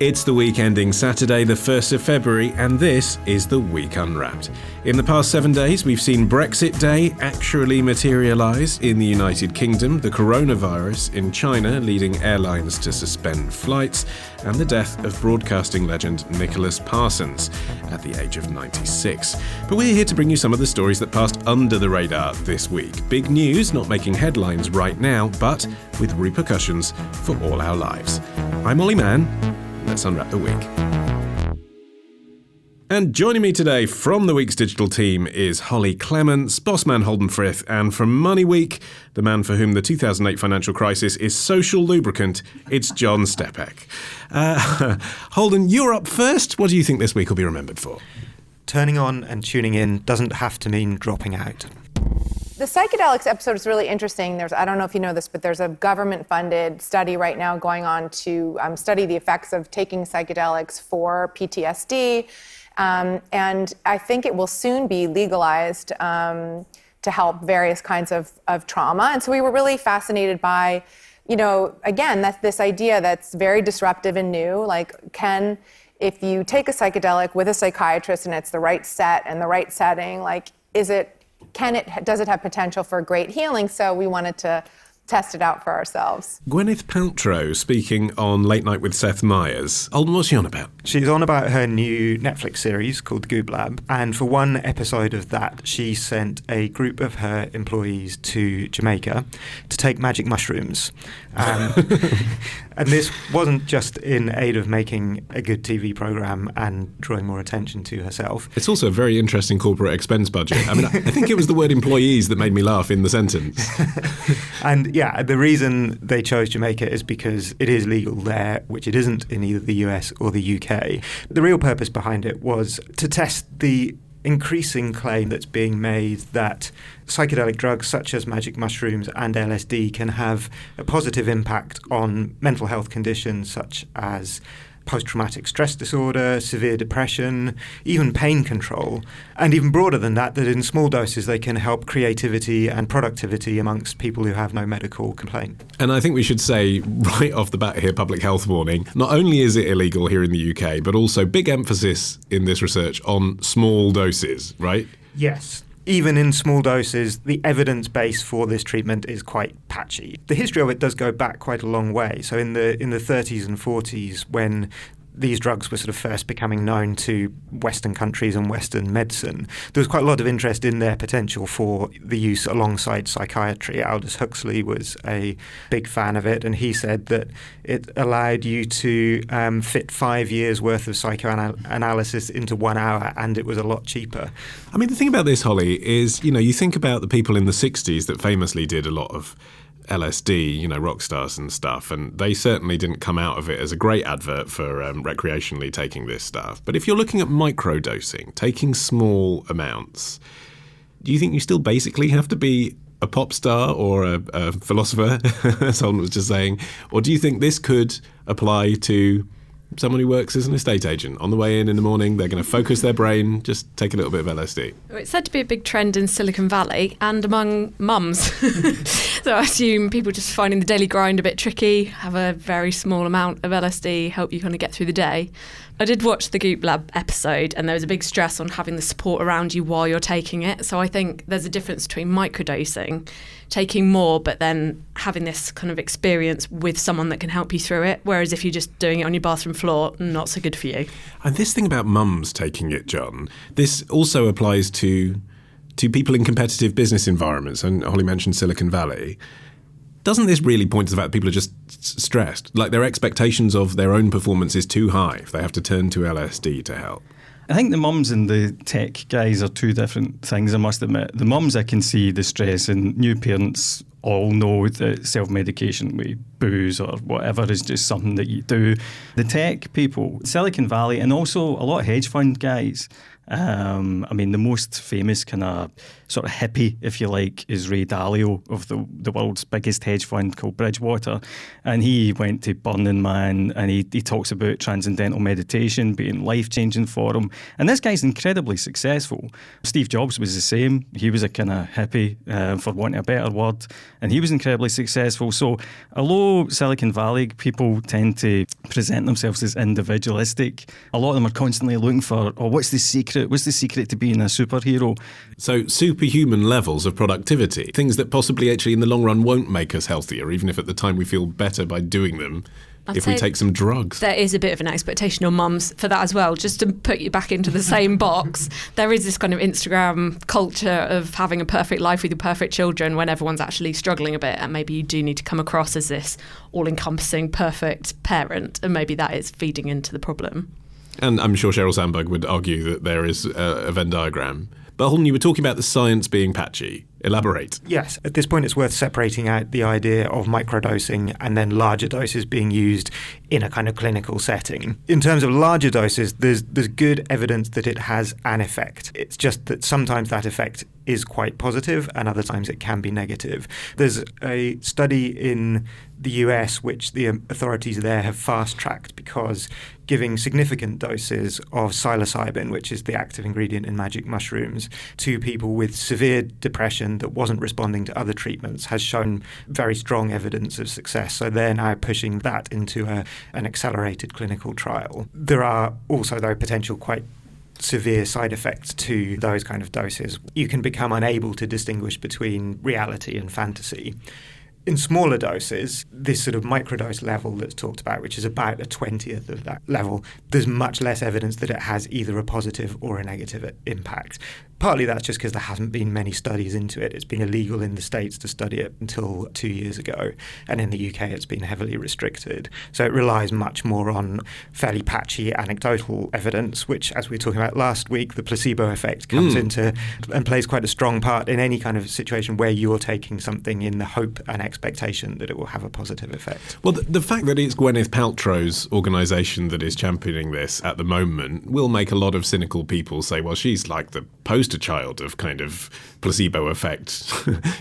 It's the week ending Saturday, the 1st of February, and this is The Week Unwrapped. In the past 7 days, we've seen Brexit Day actually materialise in the United Kingdom, the coronavirus in China leading airlines to suspend flights, and the death of broadcasting legend Nicholas Parsons at the age of 96. But we're here to bring you some of the stories that passed under the radar this week. Big news, not making headlines right now, but with repercussions for all our lives. I'm Olly Mann. Let's unwrap the week. And joining me today from the week's digital team is Hollie, Clemence, boss man Holden Frith, and from Money Week, the man for whom the 2008 financial crisis is social lubricant, it's John Stepek. Holden, you're up first. What do you think this week will be remembered for? Turning on and tuning in doesn't have to mean dropping out. The Psychedelics episode is really interesting. I don't know if you know this, but there's a government-funded study right now going on to study the effects of taking psychedelics for PTSD. And I think it will soon be legalized to help various kinds of trauma. And so we were really fascinated by, again, that's this idea that's very disruptive and new. If you take a psychedelic with a psychiatrist and it's the right set and the right setting, does it have potential for great healing? So we wanted to test it out for ourselves. Gwyneth Paltrow speaking on Late Night with Seth Meyers. Holden, what's she on about? She's on about her new Netflix series called The Goop Lab. And for one episode of that, she sent a group of her employees to Jamaica to take magic mushrooms. And this wasn't just in aid of making a good TV programme and drawing more attention to herself. It's also a very interesting corporate expense budget. I mean, I think it was the word employees that made me laugh in the sentence. And yeah, the reason they chose Jamaica is because it is legal there, which it isn't in either the US or the UK. The real purpose behind it was to test the increasing claim that's being made that psychedelic drugs such as magic mushrooms and LSD can have a positive impact on mental health conditions such as post-traumatic stress disorder, severe depression, even pain control, and even broader than that in small doses they can help creativity and productivity amongst people who have no medical complaint. And I think we should say right off the bat here, public health warning, not only is it illegal here in the UK, but also big emphasis in this research on small doses, right? Yes. Even in small doses, the evidence base for this treatment is quite patchy. The history of it does go back quite a long way. So in the 30s and 40s, when these drugs were sort of first becoming known to Western countries and Western medicine, there was quite a lot of interest in their potential for the use alongside psychiatry. Aldous Huxley was a big fan of it, and he said that it allowed you to fit 5 years worth of psychoanalysis into 1 hour, and it was a lot cheaper. I mean, the thing about this, Hollie, is, you think about the people in the 60s that famously did a lot of LSD, rock stars and stuff, and they certainly didn't come out of it as a great advert for recreationally taking this stuff. But if you're looking at microdosing, taking small amounts, do you think you still basically have to be a pop star or a philosopher, as Holden was just saying, or do you think this could apply to someone who works as an estate agent? On the way in the morning, they're going to focus their brain, just take a little bit of LSD. It's said to be a big trend in Silicon Valley and among mums. So I assume people just finding the daily grind a bit tricky, have a very small amount of LSD, help you kind of get through the day. I did watch the Goop Lab episode, and there was a big stress on having the support around you while you're taking it. So I think there's a difference between microdosing, taking more, but then having this kind of experience with someone that can help you through it. Whereas if you're just doing it on your bathroom floor, not so good for you. And this thing about mums taking it, John, this also applies to people in competitive business environments. And Hollie mentioned Silicon Valley. Doesn't this really point to the fact that people are just stressed? Like their expectations of their own performance is too high if they have to turn to LSD to help? I think the mums and the tech guys are two different things, I must admit. The mums, I can see the stress, and new parents all know that self-medication with booze or whatever is just something that you do. The tech people, Silicon Valley, and also a lot of hedge fund guys, I mean, the most famous kind of sort of hippie, if you like, is Ray Dalio of the world's biggest hedge fund called Bridgewater. And he went to Burning Man, and he talks about transcendental meditation being life-changing for him. And this guy's incredibly successful. Steve Jobs was the same. He was a kind of hippie, for wanting a better word, and he was incredibly successful. So although Silicon Valley people tend to present themselves as individualistic, a lot of them are constantly looking for, what's the secret? What's the secret to being a superhero? So superhuman levels of productivity, things that possibly actually in the long run won't make us healthier, even if at the time we feel better by doing them. If we take some drugs. There is a bit of an expectation on mums for that as well. Just to put you back into the same box, there is this kind of Instagram culture of having a perfect life with your perfect children when everyone's actually struggling a bit, and maybe you do need to come across as this all-encompassing perfect parent, and maybe that is feeding into the problem. And I'm sure Sheryl Sandberg would argue that there is a Venn diagram. But Holden, you were talking about the science being patchy. Elaborate. Yes, at this point it's worth separating out the idea of microdosing and then larger doses being used in a kind of clinical setting. In terms of larger doses, there's good evidence that it has an effect. It's just that sometimes that effect is quite positive and other times it can be negative. There's a study in the US which the authorities there have fast-tracked because giving significant doses of psilocybin, which is the active ingredient in magic mushrooms, to people with severe depression that wasn't responding to other treatments has shown very strong evidence of success. So they're now pushing that into an accelerated clinical trial. There are also, though, potential quite severe side effects to those kind of doses. You can become unable to distinguish between reality and fantasy. In smaller doses, this sort of microdose level that's talked about, which is about a 20th of that level, there's much less evidence that it has either a positive or a negative impact. Partly that's just because there hasn't been many studies into it. It's been illegal in the States to study it until 2 years ago, and in the UK it's been heavily restricted. So it relies much more on fairly patchy anecdotal evidence, which, as we were talking about last week, the placebo effect comes into and plays quite a strong part in any kind of situation where you're taking something in the hope and expectation that it will have a positive effect. Well, the fact that it's Gwyneth Paltrow's organisation that is championing this at the moment will make a lot of cynical people say, well, she's like the poster child of kind of placebo effect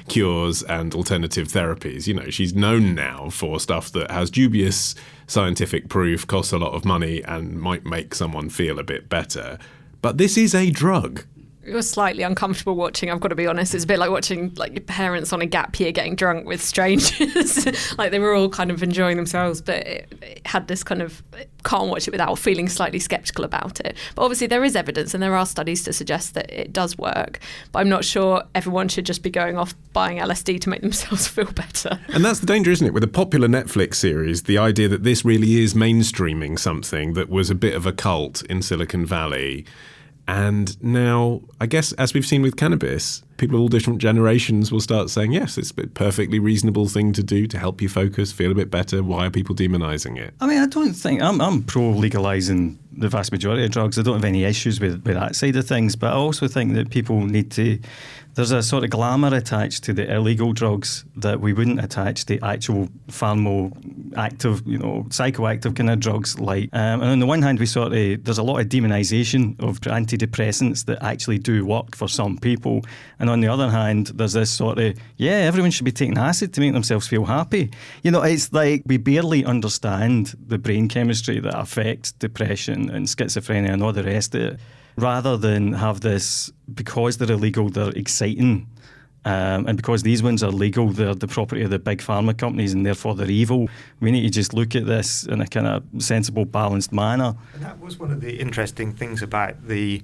cures and alternative therapies. You know, she's known now for stuff that has dubious scientific proof, costs a lot of money, and might make someone feel a bit better. But this is a drug. It was slightly uncomfortable watching, I've got to be honest. It's a bit like watching like your parents on a gap year getting drunk with strangers. Like they were all kind of enjoying themselves, but it had this kind of, can't watch it without feeling slightly sceptical about it. But obviously there is evidence and there are studies to suggest that it does work. But I'm not sure everyone should just be going off buying LSD to make themselves feel better. And that's the danger, isn't it? With a popular Netflix series, the idea that this really is mainstreaming something that was a bit of a cult in Silicon Valley. And now, I guess, as we've seen with cannabis, people of all different generations will start saying, yes, it's a perfectly reasonable thing to do to help you focus, feel a bit better. Why are people demonising it? I mean, I don't think I'm pro legalising the vast majority of drugs. I don't have any issues with that side of things. But I also think that people need to... There's a sort of glamour attached to the illegal drugs that we wouldn't attach to actual far more active, psychoactive kind of drugs like. And on the one hand, there's a lot of demonisation of antidepressants that actually do work for some people. And on the other hand, there's this sort of, everyone should be taking acid to make themselves feel happy. It's like we barely understand the brain chemistry that affects depression and schizophrenia and all the rest of it. Rather than have this, because they're illegal, they're exciting. And because these ones are legal, they're the property of the big pharma companies and therefore they're evil. We need to just look at this in a kind of sensible, balanced manner. And that was one of the interesting things about Gwyneth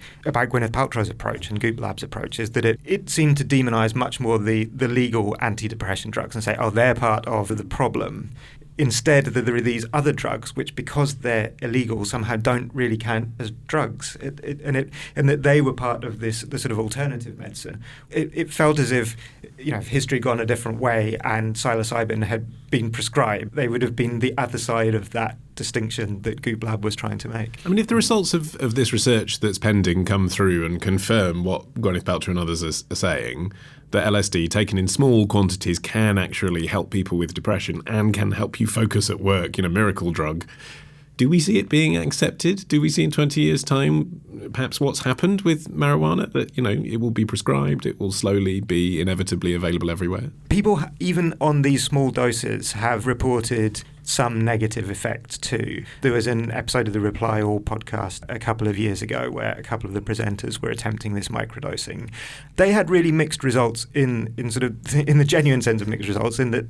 Paltrow's approach and Goop Lab's approach, is that it seemed to demonise much more the legal antidepressant drugs and say, they're part of the problem. Instead, that there are these other drugs which, because they're illegal, somehow don't really count as drugs, and that they were part of the sort of alternative medicine. It felt as if, if history had gone a different way and psilocybin had been prescribed, they would have been the other side of that distinction that Goop Lab was trying to make. I mean, if the results of this research that's pending come through and confirm what Gwyneth Paltrow and others are saying, that LSD taken in small quantities can actually help people with depression and can help you focus at work, miracle drug, Do we see it being accepted? Do we see in 20 years' time perhaps what's happened with marijuana? That, it will be prescribed, it will slowly be inevitably available everywhere? People, even on these small doses, have reported some negative effect too. There was an episode of the Reply All podcast a couple of years ago where a couple of the presenters were attempting this microdosing. They had really mixed results in the genuine sense of mixed results, in that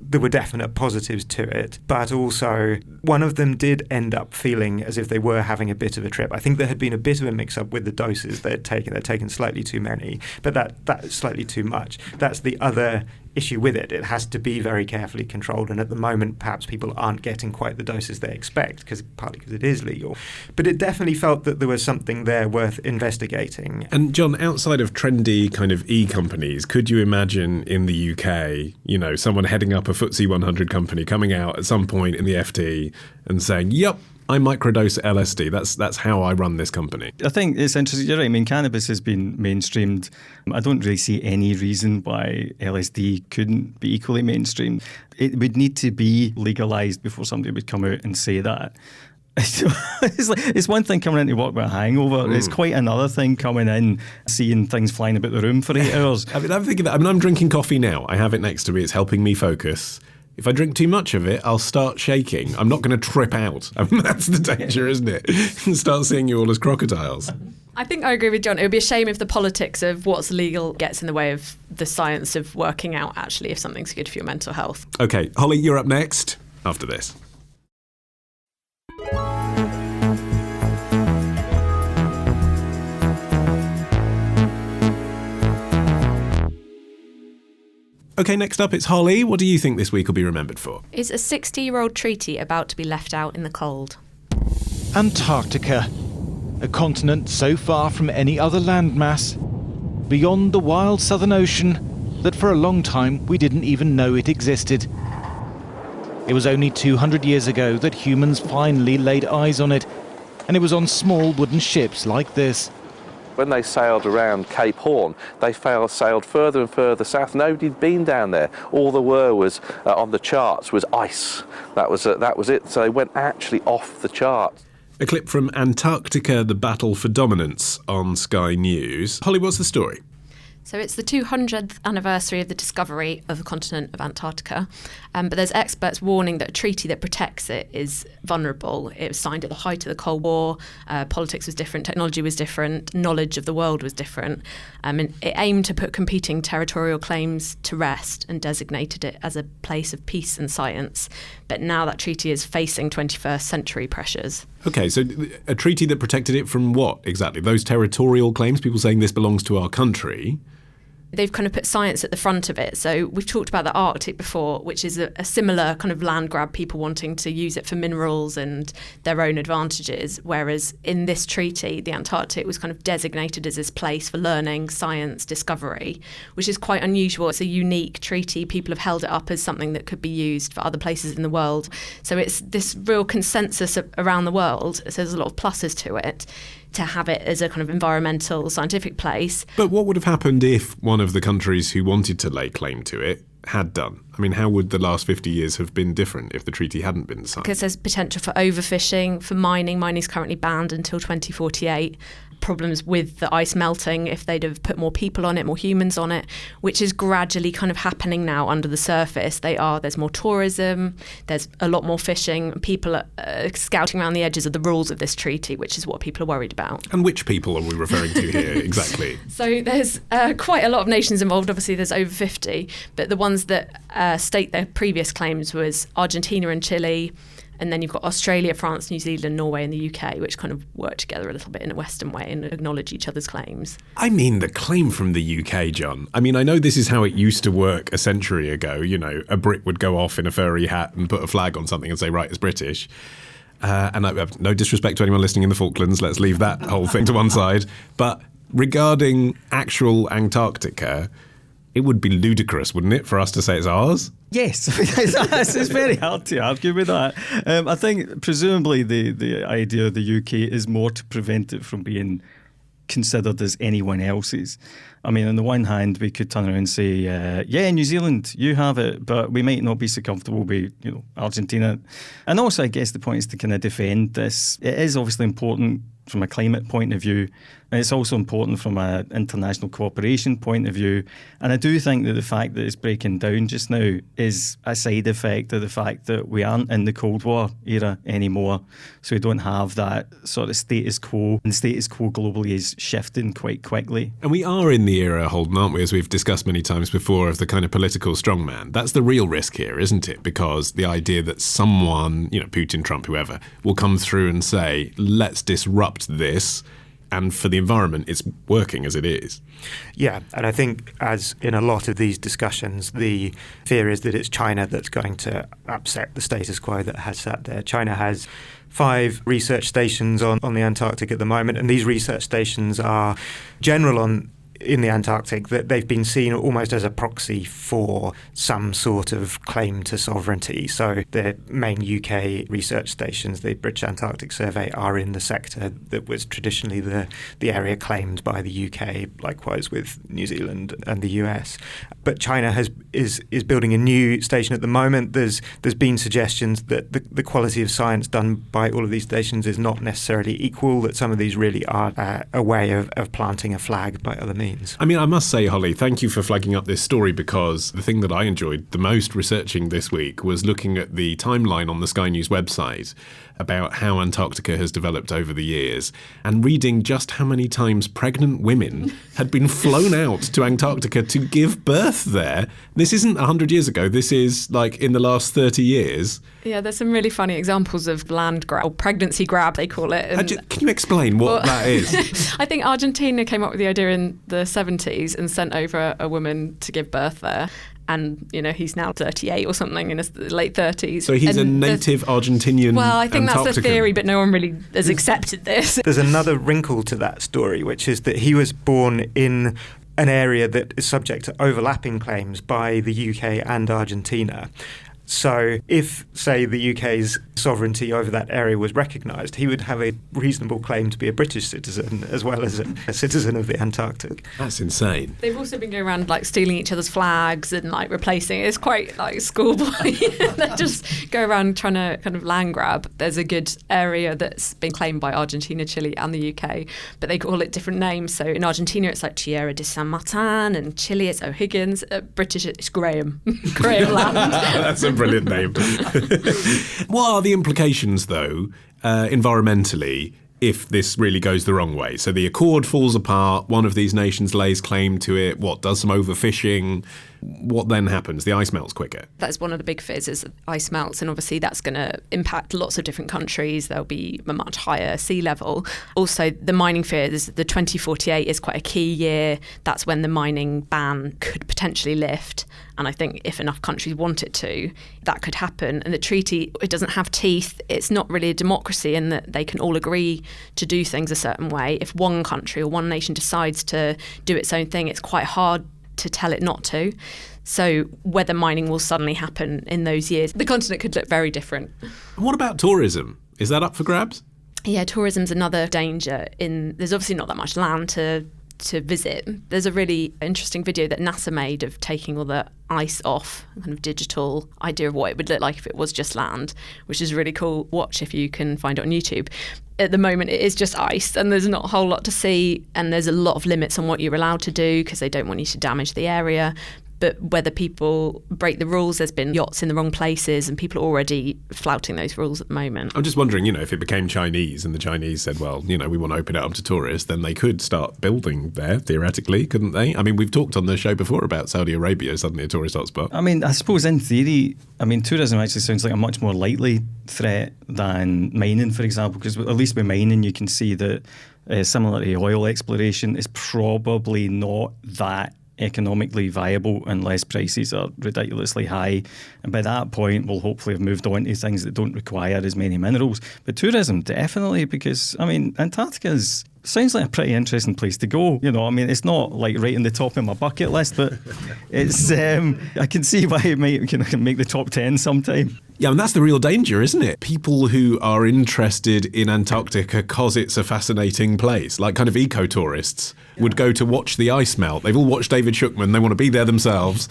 there were definite positives to it, but also one of them did end up feeling as if they were having a bit of a trip. I think there had been a bit of a mix-up with the doses they'd taken. They'd taken slightly too many, but that's slightly too much. That's the other issue with it. It has to be very carefully controlled, and at the moment perhaps people aren't getting quite the doses they expect, partly because it is legal. But it definitely felt that there was something there worth investigating. And John, outside of trendy kind of e-companies, could you imagine in the UK, someone heading up a FTSE 100 company coming out at some point in the FT and saying, yep, I microdose LSD. That's how I run this company. I think it's interesting. You're right. I mean, cannabis has been mainstreamed. I don't really see any reason why LSD couldn't be equally mainstreamed. It would need to be legalised before somebody would come out and say that. It's one thing coming in to work with a hangover. It's quite another thing coming in, seeing things flying about the room for 8 hours. I'm thinking that. I'm drinking coffee now. I have it next to me. It's helping me focus. If I drink too much of it, I'll start shaking. I'm not going to trip out. That's the danger, isn't it? And start seeing you all as crocodiles. I think I agree with John. It would be a shame if the politics of what's legal gets in the way of the science of working out, actually, if something's good for your mental health. OK, Holly, you're up next after this. OK, next up, it's Holly. What do you think this week will be remembered for? Is a 60-year-old treaty about to be left out in the cold? Antarctica, a continent so far from any other landmass, beyond the wild southern ocean that for a long time we didn't even know it existed. It was only 200 years ago that humans finally laid eyes on it, and it was on small wooden ships like this. When they sailed around Cape Horn, they sailed further and further south. Nobody'd been down there. All there was on the charts was ice. That was it. So they went actually off the charts. A clip from Antarctica, the battle for dominance on Sky News. Holly, what's the story? So it's the 200th anniversary of the discovery of the continent of Antarctica, but there's experts warning that a treaty that protects it is vulnerable. It was signed at the height of the Cold War, politics was different, technology was different, knowledge of the world was different, and it aimed to put competing territorial claims to rest and designated it as a place of peace and science. But now that treaty is facing 21st century pressures. OK, so a treaty that protected it from what exactly? Those territorial claims, people saying this belongs to our country? They've kind of put science at the front of it. So we've talked about the Arctic before, which is a similar kind of land grab, people wanting to use it for minerals and their own advantages. Whereas in this treaty, the Antarctic was kind of designated as this place for learning, science, discovery, which is quite unusual. It's a unique treaty. People have held it up as something that could be used for other places in the world. So it's this real consensus around the world. So there's a lot of pluses to it, to have it as a kind of environmental, scientific place. But what would have happened if one of the countries who wanted to lay claim to it had done? I mean, how would the last 50 years have been different if the treaty hadn't been signed? Because there's potential for overfishing, for mining. Mining is currently banned until 2048. Problems with the ice melting if they'd have put more people on it, more humans on it, which is gradually kind of happening now under the surface. There's more tourism, there's a lot more fishing, people are scouting around the edges of the rules of this treaty, which is what people are worried about. And which people are we referring to here exactly? So there's quite a lot of nations involved. Obviously there's over 50, but the ones that state their previous claims was Argentina and Chile. And then you've got Australia, France, New Zealand, Norway and the UK, which kind of work together a little bit in a Western way and acknowledge each other's claims. I mean, the claim from the UK, John. I mean, I know this is how it used to work a century ago. You know, a Brit would go off in a furry hat and put a flag on something and say, right, it's British. And I have no disrespect to anyone listening in the Falklands. Let's leave that whole thing to one side. But regarding actual Antarctica, it would be ludicrous, wouldn't it, for us to say it's ours? Yes, it's very hard to argue with that. I think presumably the idea of the UK is more to prevent it from being considered as anyone else's. I mean, on the one hand, we could turn around and say, yeah, New Zealand, you have it, but we might not be so comfortable with, Argentina. And also, I guess the point is to kind of defend this. It is obviously important from a climate point of view, and it's also important from an international cooperation point of view. And I do think that the fact that it's breaking down just now is a side effect of the fact that we aren't in the Cold War era anymore. So we don't have that sort of status quo, and status quo globally is shifting quite quickly. And we are in the era, Holden, aren't we, as we've discussed many times before, of the kind of political strongman. That's the real risk here, isn't it? Because the idea that someone, Putin, Trump, whoever, will come through and say, let's disrupt this, and for the environment, it's working as it is. Yeah, and I think as in a lot of these discussions, the fear is that it's China that's going to upset the status quo that has sat there. China has 5 research stations on the Antarctic at the moment, and these research stations are general in the Antarctic, that they've been seen almost as a proxy for some sort of claim to sovereignty. So the main UK research stations, the British Antarctic Survey, are in the sector that was traditionally the area claimed by the UK, likewise with New Zealand and the US. But China is building a new station at the moment. There's been suggestions that the quality of science done by all of these stations is not necessarily equal, that some of these really are a way of planting a flag by other means. I mean, I must say, Holly, thank you for flagging up this story, because the thing that I enjoyed the most researching this week was looking at the timeline on the Sky News website about how Antarctica has developed over the years, and reading just how many times pregnant women had been flown out to Antarctica to give birth there. This isn't 100 years ago. This is like in the last 30 years. Yeah, there's some really funny examples of land grab, or pregnancy grab, they call it. Can you explain what that is? I think Argentina came up with the idea in the 70s and sent over a woman to give birth there. And, he's now 38 or something, in his late 30s. So he's a native Argentinian. Well, I think Antarctican. That's the theory, but no one really has accepted this. There's another wrinkle to that story, which is that he was born in an area that is subject to overlapping claims by the UK and Argentina. So if, say, the UK's sovereignty over that area was recognised, he would have a reasonable claim to be a British citizen as well as a citizen of the Antarctic. That's insane. They've also been going around stealing each other's flags and replacing it. It's quite schoolboy. They just go around trying to kind of land grab. There's a good area that's been claimed by Argentina, Chile and the UK, but they call it different names. So in Argentina it's Tierra de San Martin, and Chile it's O'Higgins. British it's Graham. Graham land. That's a brilliant name. What are the implications, though, environmentally, if this really goes the wrong way? So the accord falls apart, one of these nations lays claim to it, does some overfishing? What then happens? The ice melts quicker. That's one of the big fears, is that ice melts, and obviously that's going to impact lots of different countries. There'll be a much higher sea level. Also, the mining fear is the 2048 is quite a key year. That's when the mining ban could potentially lift. And I think if enough countries want it to, that could happen. And the treaty, it doesn't have teeth. It's not really a democracy in that they can all agree to do things a certain way. If one country or one nation decides to do its own thing, it's quite hard to tell it not to. So whether mining will suddenly happen in those years, the continent could look very different. And what about tourism? Is that up for grabs? Yeah, tourism's another danger. There's obviously not that much land to visit. There's a really interesting video that NASA made of taking all the ice off, kind of digital idea of what it would look like if it was just land, which is a really cool watch if you can find it on YouTube. At the moment, it is just ice and there's not a whole lot to see, and there's a lot of limits on what you're allowed to do because they don't want you to damage the area. But whether people break the rules, there's been yachts in the wrong places and people are already flouting those rules at the moment. I'm just wondering, if it became Chinese and the Chinese said, well, we want to open it up to tourists, then they could start building there, theoretically, couldn't they? I mean, we've talked on the show before about Saudi Arabia suddenly a tourist hotspot. I mean, I suppose in theory, tourism actually sounds like a much more likely threat than mining, for example, because at least with mining you can see that similar to oil exploration, is probably not that economically viable unless prices are ridiculously high. And by that point, we'll hopefully have moved on to things that don't require as many minerals. But tourism, definitely, because, Antarctica is Sounds like a pretty interesting place to go. I mean, it's not like right in the top of my bucket list, but it's I can see why it might make the top 10 sometime. Yeah, and that's the real danger, isn't it? People who are interested in Antarctica because it's a fascinating place, like kind of eco-tourists, would go to watch the ice melt. They've all watched David Shukman, they want to be there themselves.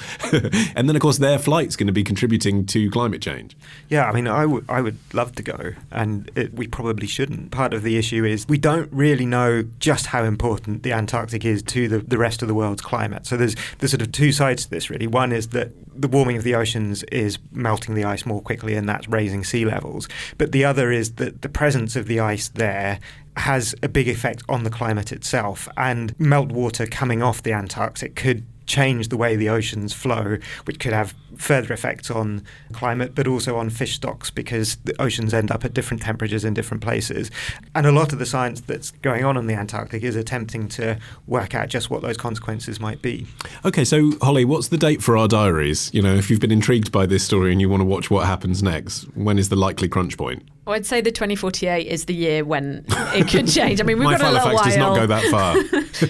And then, of course, their flight's going to be contributing to climate change. Yeah, I mean, I would love to go, and we probably shouldn't. Part of the issue is we don't really know just how important the Antarctic is to the rest of the world's climate. So there's sort of two sides to this, really. One is that the warming of the oceans is melting the ice more quickly, and that's raising sea levels. But the other is that the presence of the ice there has a big effect on the climate itself, and meltwater coming off the Antarctic could change the way the oceans flow, which could have further effects on climate, but also on fish stocks, because the oceans end up at different temperatures in different places. And a lot of the science that's going on in the Antarctic is attempting to work out just what those consequences might be. OK, so Holly, what's the date for our diaries? If you've been intrigued by this story and you want to watch what happens next, when is the likely crunch point? Well, I'd say the 2048 is the year when it could change. I mean, we've My got a little while. does not go that far.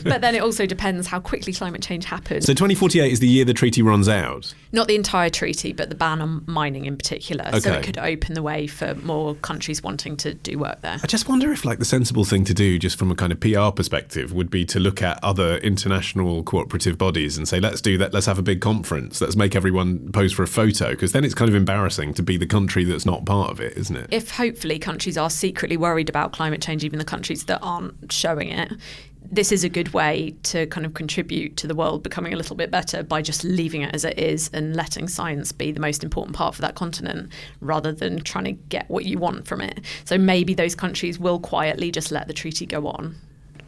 But then it also depends how quickly climate change happens. So 2048 is the year the treaty runs out? Not the entire treaty, but the ban on mining in particular. Okay. So it could open the way for more countries wanting to do work there. I just wonder if the sensible thing to do, just from a kind of PR perspective, would be to look at other international cooperative bodies and say, let's do that, let's have a big conference, let's make everyone pose for a photo, because then it's kind of embarrassing to be the country that's not part of it, isn't it? If hopefully countries are secretly worried about climate change, even the countries that aren't showing it, this is a good way to kind of contribute to the world becoming a little bit better by just leaving it as it is and letting science be the most important part for that continent rather than trying to get what you want from it. So maybe those countries will quietly just let the treaty go on.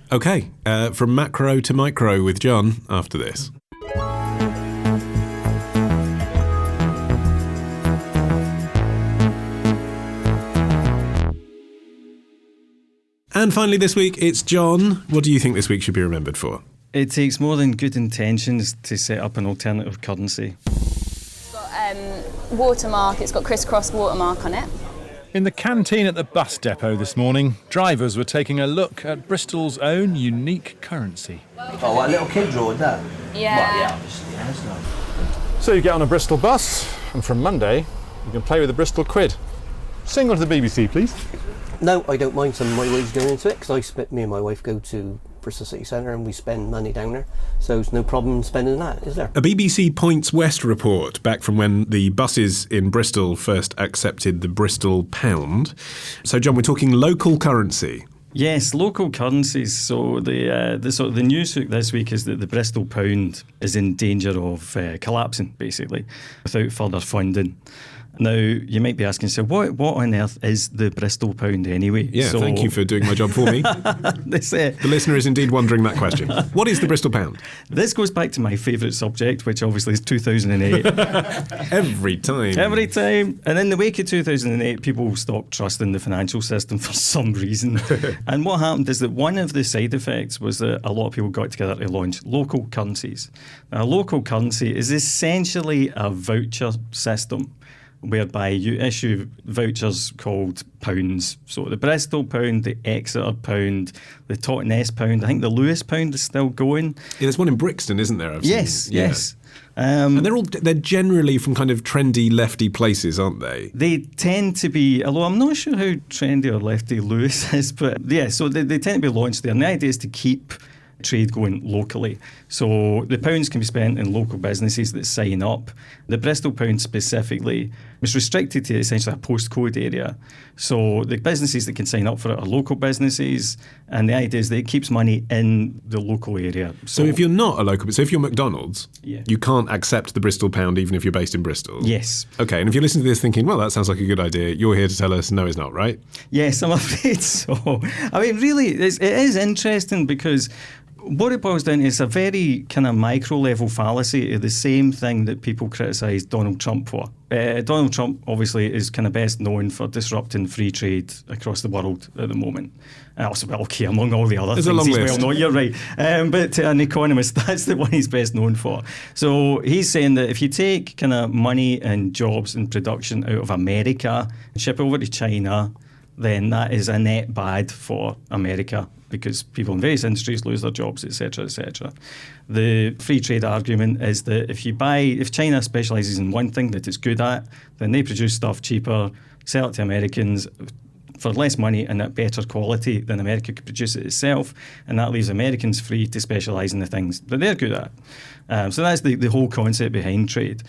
OK, from macro to micro with John after this. And finally this week, it's John. What do you think this week should be remembered for? It takes more than good intentions to set up an alternative currency. It's got watermark, it's got crisscross watermark on it. In the canteen at the bus depot this morning, drivers were taking a look at Bristol's own unique currency. Oh, what a little kid drawed that? Yeah. Well, yeah, obviously, yeah, it's not. So you get on a Bristol bus, and from Monday, you can play with the Bristol quid. Single to the BBC, please. No, I don't mind some of my wage going into it, because me and my wife go to Bristol City Centre and we spend money down there, so there's no problem spending that, is there? A BBC Points West report back from when the buses in Bristol first accepted the Bristol pound. So John, we're talking local currency. Yes, local currencies. So the news this week is that the Bristol pound is in danger of collapsing, basically, without further funding. Now, you might be asking, so what on earth is the Bristol pound anyway? Yeah, so, thank you for doing my job for me. The listener is indeed wondering that question. What is the Bristol pound? This goes back to my favourite subject, which obviously is 2008. Every time. Every time. And in the wake of 2008, people stopped trusting the financial system for some reason. And what happened is that one of the side effects was that a lot of people got together to launch local currencies. Now, a local currency is essentially a voucher system, whereby you issue vouchers called pounds. So the Bristol pound, the Exeter pound, the Totnes pound, I think the Lewis pound is still going. Yeah, there's one in Brixton, isn't there? Yes. And they're generally from kind of trendy lefty places, aren't they? They tend to be, although I'm not sure how trendy or lefty Lewis is, but yeah, so they tend to be launched there. And the idea is to keep trade going locally. So the pounds can be spent in local businesses that sign up. The Bristol pound specifically was restricted to essentially a postcode area. So the businesses that can sign up for it are local businesses, and the idea is that it keeps money in the local area. So if you're not a local, so if you're McDonald's, yeah, you can't accept the Bristol pound even if you're based in Bristol? Yes. Okay, and if you listen to this thinking, well, that sounds like a good idea, you're here to tell us no, it's not, right? Yes, I'm afraid so. I mean, really, it is interesting because what it boils down to is a very kind of micro-level fallacy of the same thing that people criticise Donald Trump for. Donald Trump obviously is kind of best known for disrupting free trade across the world at the moment. And also, well, okay, among all the other There's things a long he's list. well known, you're right. But to an economist, that's the one he's best known for. So he's saying that if you take kind of money and jobs and production out of America, ship it over to China, then that is a net bad for America, because people in various industries lose their jobs, etc., etc. The free trade argument is that if China specialises in one thing that it's good at, then they produce stuff cheaper, sell it to Americans for less money and at better quality than America could produce it itself, and that leaves Americans free to specialise in the things that they're good at. So that's the whole concept behind trade.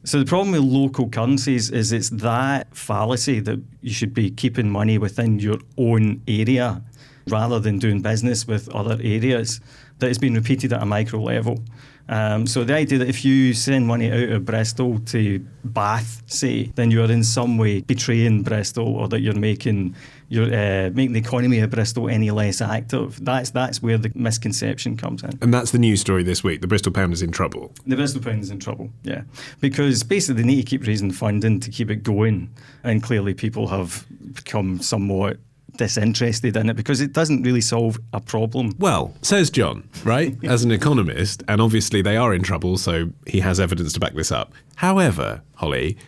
So the problem with local currencies is it's that fallacy that you should be keeping money within your own area rather than doing business with other areas that has been repeated at a micro level. So the idea that if you send money out of Bristol to Bath, say, then you're in some way betraying Bristol, or that you're making the economy of Bristol any less active. That's where the misconception comes in. And that's the news story this week. The Bristol pound is in trouble. The Bristol pound is in trouble, yeah. Because basically they need to keep raising funding to keep it going. And clearly people have become somewhat disinterested in it because it doesn't really solve a problem. Well, says John, right, as an economist, and obviously they are in trouble, so he has evidence to back this up. However, Holly,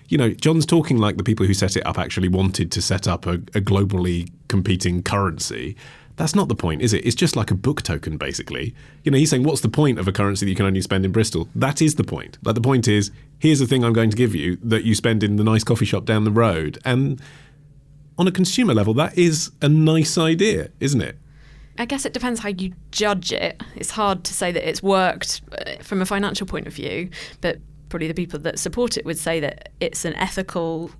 John's talking like the people who set it up actually wanted to set up a globally competing currency. That's not the point, is it? It's just like a book token, basically. He's saying, what's the point of a currency that you can only spend in Bristol? That is the point. Like, the point is, here's the thing I'm going to give you that you spend in the nice coffee shop down the road. And on a consumer level, that is a nice idea, isn't it? I guess it depends how you judge it. It's hard to say that it's worked from a financial point of view, but probably the people that support it would say that there's ethical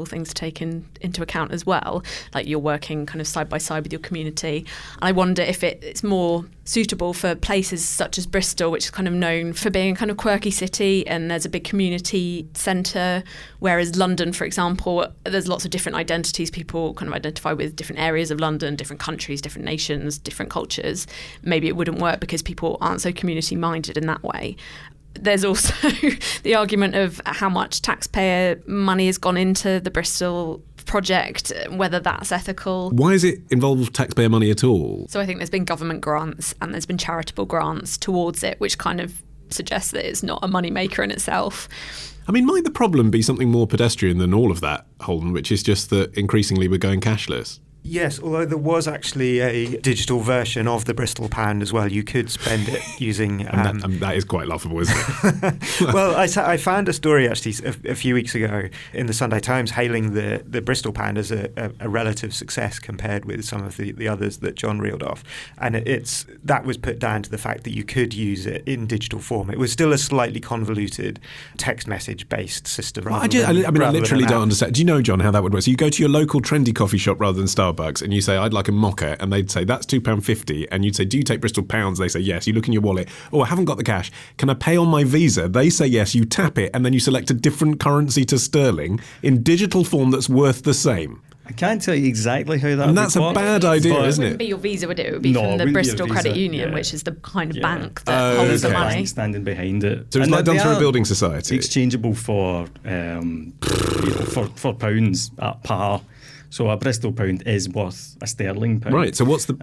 things to take into account as well. Like, you're working kind of side by side with your community. And I wonder if it's more suitable for places such as Bristol, which is kind of known for being a kind of quirky city, and there's a big community centre, whereas London, for example, there's lots of different identities. People kind of identify with different areas of London, different countries, different nations, different cultures. Maybe it wouldn't work because people aren't so community minded in that way. There's also the argument of how much taxpayer money has gone into the Bristol project, whether that's ethical. Why is it involve taxpayer money at all? So I think there's been government grants and there's been charitable grants towards it, which kind of suggests that it's not a moneymaker in itself. I mean, might the problem be something more pedestrian than all of that, Holden, which is just that increasingly we're going cashless? Yes, although there was actually a digital version of the Bristol pound as well. You could spend it using... that is quite laughable, isn't it? Well, I found a story actually a few weeks ago in the Sunday Times hailing the Bristol pound as a relative success compared with some of the others that John reeled off. And that was put down to the fact that you could use it in digital form. It was still a slightly convoluted text message-based system. Well, I literally don't understand. Do you know, John, how that would work? So you go to your local trendy coffee shop rather than Starbucks, and you say, I'd like a mocha, and they'd say, that's £2.50, and you'd say, do you take Bristol pounds? They say, yes. You look in your wallet, oh, I haven't got the cash. Can I pay on my Visa? They say yes. You tap it, and then you select a different currency to sterling in digital form that's worth the same. I can't tell you exactly how that would And that's a bad idea, isn't it? It wouldn't be your Visa, would it? It would be from the Bristol Credit Union, which is the kind of bank that holds the money. Standing behind it. So it's like done through a building society. Exchangeable for pounds at par. So a Bristol pound is worth a sterling pound. Right, so what's the...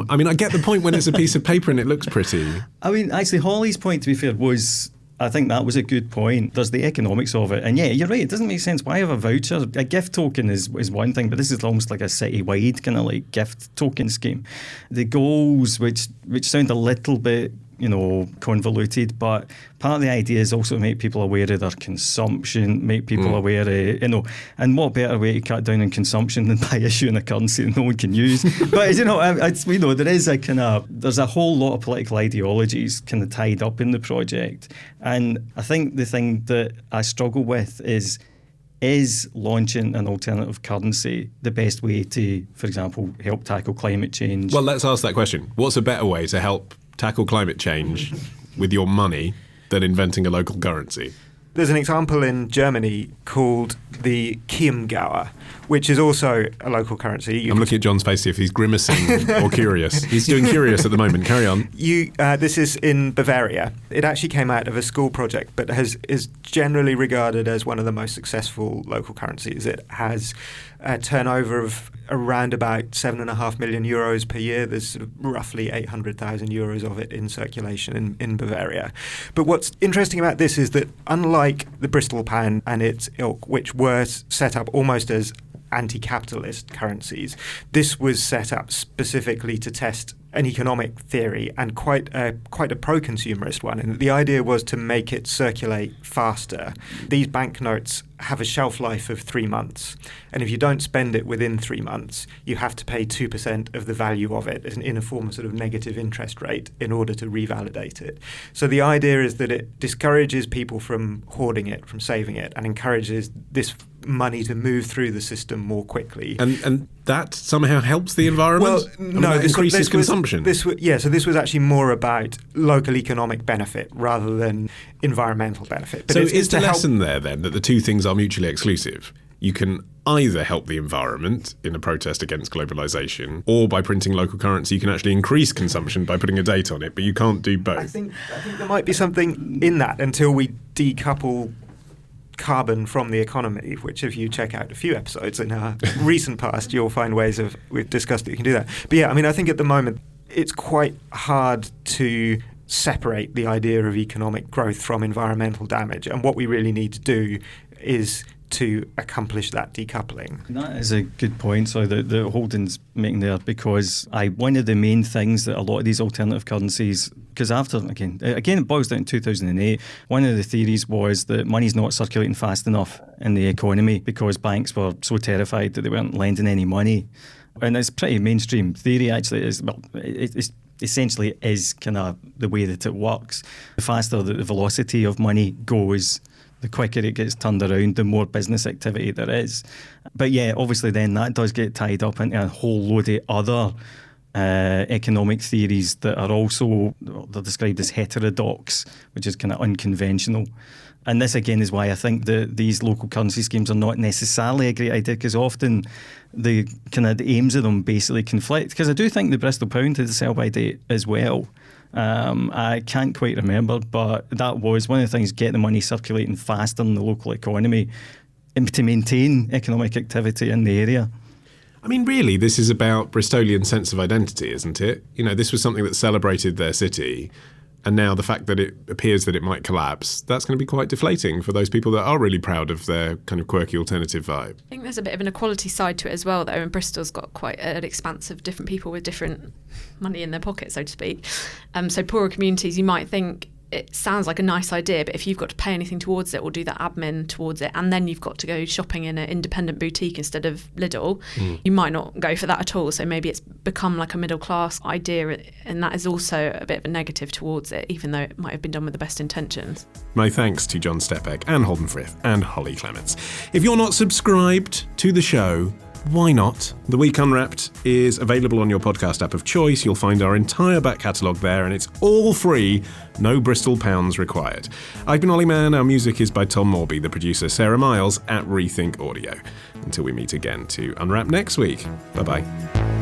I mean, I get the point when it's a piece of paper and it looks pretty. I mean, actually, Hollie's point, to be fair, was... I think that was a good point. There's the economics of it. And yeah, you're right, it doesn't make sense. Why have a voucher? A gift token is one thing, but this is almost like a city-wide kind of like gift token scheme. The goals, which sound a little bit, convoluted, but part of the idea is also to make people aware of their consumption, make people aware of, and what better way to cut down on consumption than by issuing a currency that no one can use. But, there is there's a whole lot of political ideologies kind of tied up in the project. And I think the thing that I struggle with is launching an alternative currency the best way to, for example, help tackle climate change? Well, let's ask that question. What's a better way to help tackle climate change with your money than inventing a local currency? There's an example in Germany called the Chiemgauer, which is also a local currency. I'm looking at John's face to see if he's grimacing or curious. He's doing curious at the moment. Carry on. This is in Bavaria. It actually came out of a school project, but is generally regarded as one of the most successful local currencies. It has a turnover of around about 7.5 million euros per year. There's sort of roughly 800,000 euros of it in circulation in Bavaria. But what's interesting about this is that unlike the Bristol pound and its ilk, which were set up almost as anti-capitalist currencies. This was set up specifically to test an economic theory, and quite a pro-consumerist one. And the idea was to make it circulate faster. These banknotes have a shelf life of 3 months, and if you don't spend it within 3 months, you have to pay 2% of the value of it in a form of sort of negative interest rate in order to revalidate it. So the idea is that it discourages people from hoarding it, from saving it, and encourages this money to move through the system more quickly. And that somehow helps the environment? Well, no, that increases consumption. So this was actually more about local economic benefit rather than environmental benefit. But so is the lesson there then that the two things are mutually exclusive? You can either help the environment in a protest against globalization, or by printing local currency you can actually increase consumption by putting a date on it, but you can't do both. I think there might be something in that until we decouple carbon from the economy, which if you check out a few episodes in our recent past, you'll find ways of, we've discussed that you can do that. But yeah, I mean, I think at the moment it's quite hard to separate the idea of economic growth from environmental damage. And what we really need to do is to accomplish that decoupling. That is a good point, so that Holden's making there, because one of the main things that a lot of these alternative currencies, because after, again it boils down to 2008, one of the theories was that money's not circulating fast enough in the economy because banks were so terrified that they weren't lending any money. And it's pretty mainstream theory, actually. It's essentially is kind of the way that it works. The faster the velocity of money goes, the quicker it gets turned around, the more business activity there is. But yeah, obviously then that does get tied up into a whole load of other economic theories that are also, they're described as heterodox, which is kind of unconventional. And this again is why I think that these local currency schemes are not necessarily a great idea, because often the aims of them basically conflict. Because I do think the Bristol pound had a sell-by date as well. I can't quite remember, but that was one of the things, get the money circulating faster in the local economy and to maintain economic activity in the area. I mean, really, this is about Bristolian sense of identity, isn't it? You know, this was something that celebrated their city, and now the fact that it appears that it might collapse, that's going to be quite deflating for those people that are really proud of their kind of quirky alternative vibe. I think there's a bit of an equality side to it as well, though, and Bristol's got quite an expanse of different people with different money in their pocket, so to speak. So poorer communities, you might think it sounds like a nice idea, but if you've got to pay anything towards it or do that admin towards it, and then you've got to go shopping in an independent boutique instead of Lidl, you might not go for that at all. So maybe it's become like a middle class idea, and that is also a bit of a negative towards it, even though it might have been done with the best intentions. My thanks to John Stepek and Holden Frith and Holly Clemence. If you're not subscribed to the show, why not? The Week Unwrapped is available on your podcast app of choice. You'll find our entire back catalogue there, and it's all free, no Bristol pounds required. I've been Olly Mann. Our music is by Tom Morby, the producer Sarah Miles at Rethink Audio. Until we meet again to unwrap next week. Bye-bye.